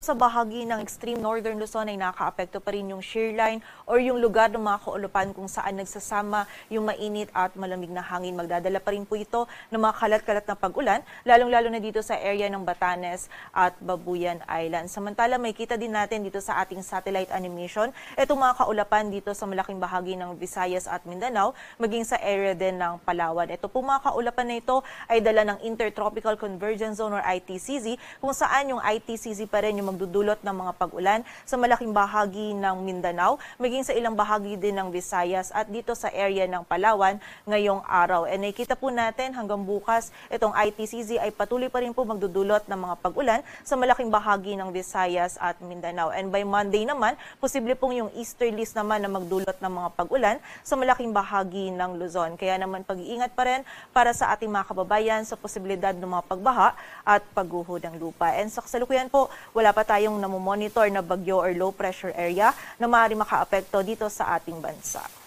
sa bahagi ng extreme northern Luzon ay nakaapekto pa rin yung shear line or yung lugar ng mga kaulupan kung saan nagsasama yung mainit at malamig na hangin. Magdadala pa rin po ito ng mga kalat-kalat na pag-ulan, lalong-lalo na dito sa area ng Batanes at Babuyan Island. Samantala, may kita din natin dito sa ating satellite animation, itong mga kaulapan dito sa malaking bahagi ng Visayas at Mindanao, maging sa area din ng Palawan. Ito po mga kaulapan na ito ay dala ng Intertropical Convergence Zone or ITCZ, kung saan yung ITCZ pa rin yung magdudulot ng mga pag-ulan sa malaking bahagi ng Mindanao, maging sa ilang bahagi din ng Visayas at dito sa area ng Palawan ngayong araw. And nakita po natin hanggang bukas itong ITCZ ay patuloy pa rin po magdudulot ng mga pag-ulan sa malaking bahagi ng Visayas at Mindanao. And by Monday naman, posible pong yung easterlies naman na magdulot ng mga pag-ulan sa malaking bahagi ng Luzon. Kaya naman pag-iingat pa rin para sa ating mga kababayan sa posibilidad ng mga pagbaha at pagguho ng lupa. And sa kasalukuyan po, wala pa tayong namomonitor na bagyo or low pressure area na maaari makaapekto dito sa ating bansa.